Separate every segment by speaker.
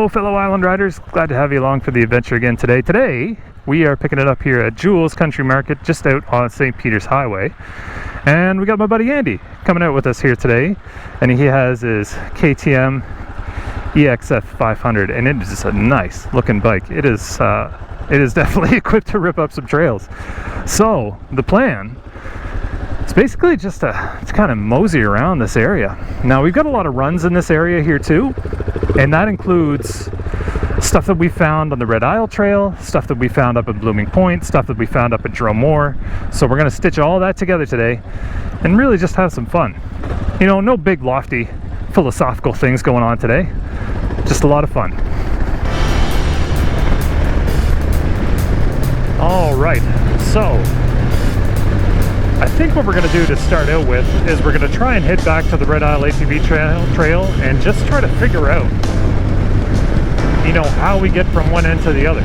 Speaker 1: Hello fellow island riders, glad to have you along for the adventure again today. Today we are picking it up here at Jules Country Market just out on St. Peter's Highway, and we got my buddy Andy coming out with us here today, and he has his KTM EXC 500, and it is just a nice looking bike. It is definitely equipped to rip up some trails. So the plan is basically just to kind of mosey around this area. Now we've got a lot of runs in this area here too, and that includes stuff that we found on the Red Isle Trail, stuff that we found up at Blooming Point, stuff that we found up at Dromore. So we're going to stitch all that together today and really just have some fun. You know, no big lofty philosophical things going on today, just a lot of fun. All right, so I think what we're going to do to start out with is we're going to try and head back to the Red Isle ATV trail and just try to figure out, you know, how we get from one end to the other.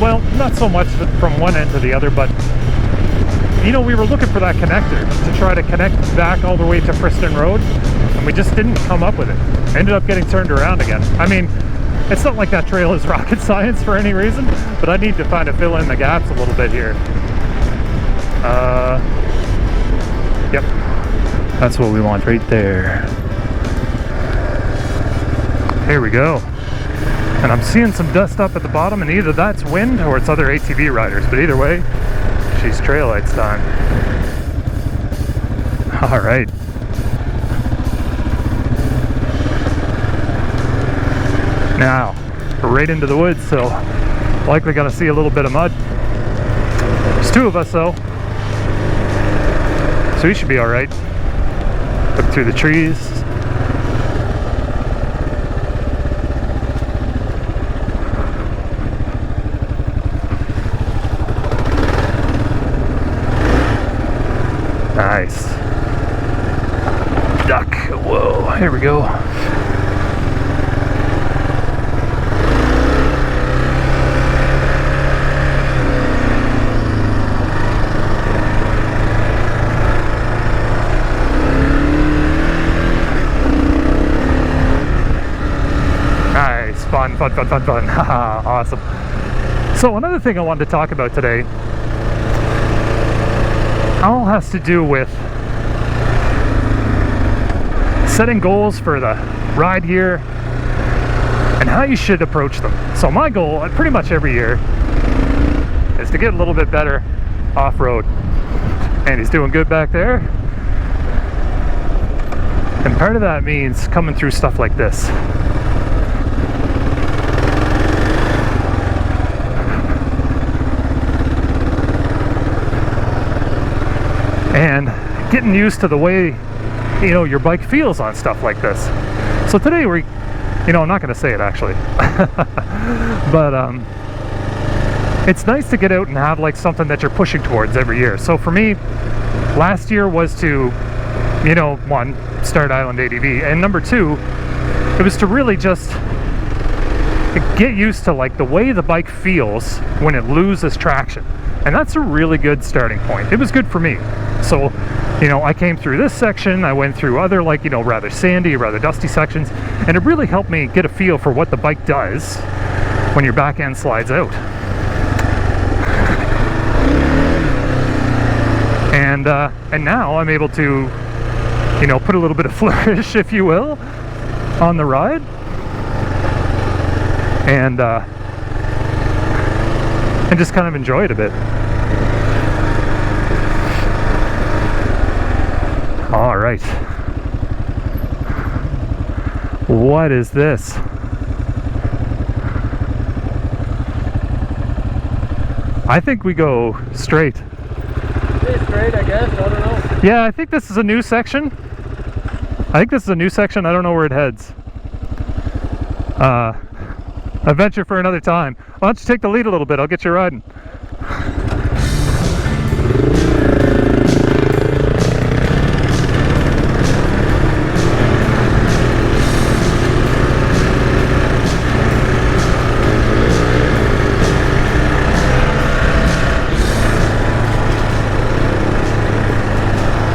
Speaker 1: Well, not so much from one end to the other, but you know, we were looking for that connector to try to connect back all the way to Friston Road, and we just didn't come up with it. Ended up getting turned around again. I mean, it's not like that trail is rocket science for any reason, but I need to kind of fill in the gaps a little bit here. Yep, that's what we want right there. Here we go. And I'm seeing some dust up at the bottom, and either that's wind or it's other ATV riders, but either way, she's trail lights time. All right. Now, we're right into the woods, so likely gonna see a little bit of mud. There's two of us though, so we should be all right. Look through the trees. Nice. Duck. Whoa, here we go. Nice. Fun. Haha, awesome. So another thing I wanted to talk about today all has to do with setting goals for the ride year and how you should approach them. So my goal pretty much every year is to get a little bit better off-road, and he's doing good back there, and part of that means coming through stuff like this. And getting used to the way, you know, your bike feels on stuff like this. So today I'm not going to say it actually, but it's nice to get out and have like something that you're pushing towards every year. So for me, last year was to, you know, one, start Island ADV, and number two, it was to really just get used to like the way the bike feels when it loses traction. And that's a really good starting point. It was good for me. So, you know, I came through this section, I went through other, like, you know, rather sandy, rather dusty sections, and it really helped me get a feel for what the bike does when your back end slides out. And now I'm able to, you know, put a little bit of flourish, if you will, on the ride. And just kind of enjoy it a bit. All right. What is this? I think we go straight.
Speaker 2: Straight, I guess. I don't know.
Speaker 1: Yeah, I think this is a new section. I don't know where it heads. A venture for another time. Why don't you take the lead a little bit? I'll get you riding.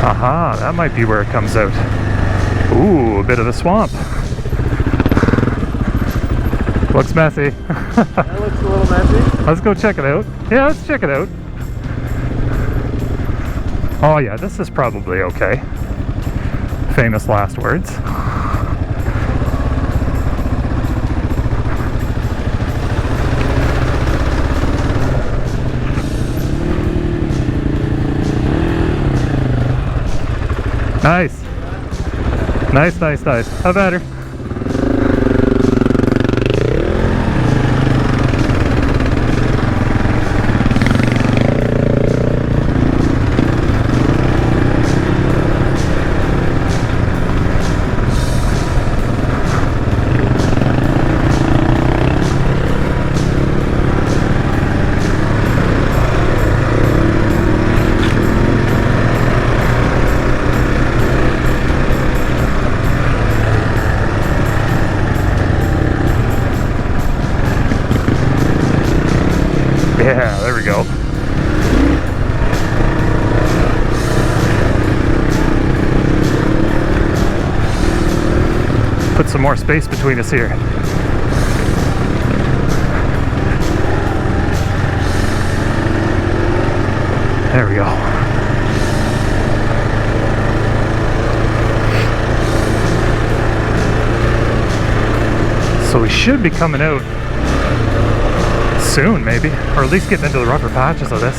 Speaker 1: Aha, that might be where it comes out. Ooh, a bit of the swamp. Looks messy.
Speaker 2: That looks a little messy.
Speaker 1: Let's go check it out. Yeah, let's check it out. Oh yeah, this is probably okay. Famous last words. Nice. Nice, nice, nice. How about her? Yeah, there we go. Put some more space between us here. There we go. So we should be coming out soon, maybe, or at least getting into the rougher patches of this.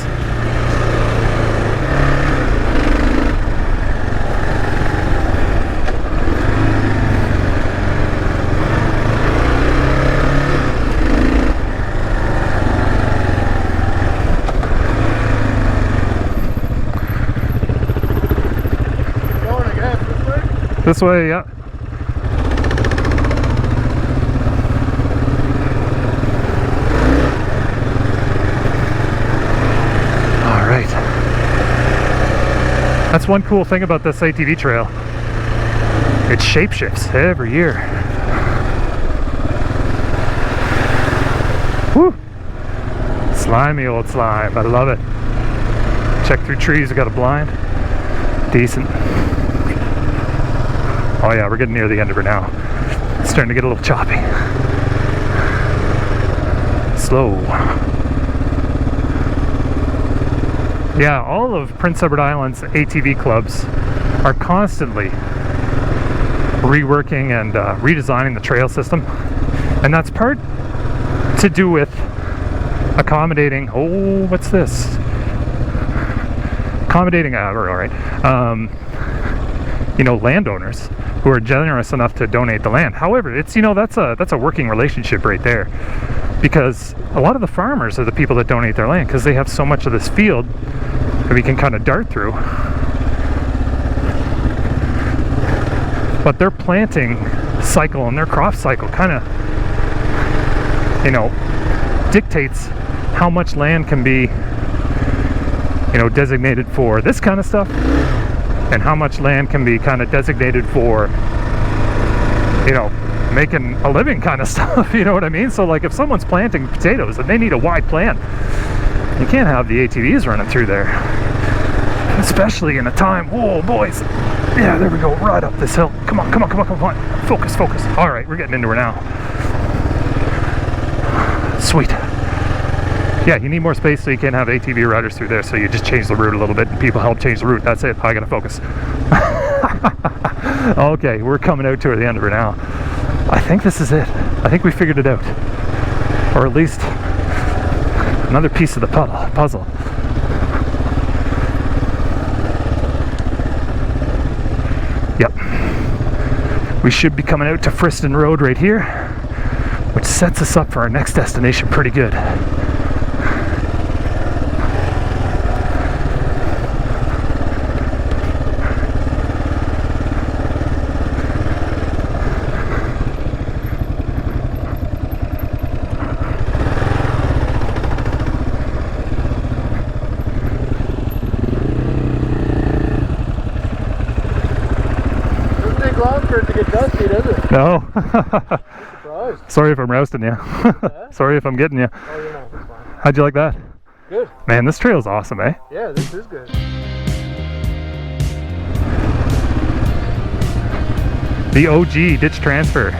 Speaker 2: Going again this way?
Speaker 1: This way, yeah. That's one cool thing about this ATV trail. It shapeshifts every year. Woo! Slimy old slime. I love it. Check through trees. We got a blind. Decent. Oh yeah, we're getting near the end of her now. It's starting to get a little choppy. Slow. Yeah, all of Prince Edward Island's ATV clubs are constantly reworking and redesigning the trail system, and that's part to do with accommodating, oh, what's this? Accommodating, you know, landowners who are generous enough to donate the land. However, it's, you know, that's a working relationship right there, because a lot of the farmers are the people that donate their land because they have so much of this field that we can kind of dart through. But their planting cycle and their crop cycle kind of, you know, dictates how much land can be, you know, designated for this kind of stuff, and how much land can be kind of designated for, you know, making a living kind of stuff. You know what I mean? So like if someone's planting potatoes and they need a wide plan, you can't have the ATVs running through there, especially in a time, whoa boys, yeah, there we go, right up this hill. Come on, come on, come on, come on, focus, focus. All right, we're getting into her now. Sweet. Yeah, you need more space so you can't have ATV riders through there, so you just change the route a little bit and people help change the route. That's it. I gotta focus. Okay, we're coming out to the end of her now. I think this is it. I think we figured it out, or at least another piece of the puzzle. Yep. We should be coming out to Friston Road right here, which sets us up for our next destination pretty good. No. Sorry if I'm roasting you. Sorry if I'm getting you.
Speaker 2: Oh, you're not. That's fine.
Speaker 1: How'd you like that?
Speaker 2: Good.
Speaker 1: Man, this trail's awesome, eh?
Speaker 2: Yeah, this is good.
Speaker 1: The OG ditch transfer.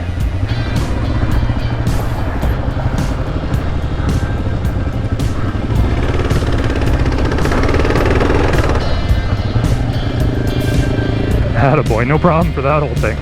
Speaker 1: Attaboy, no problem for that whole thing.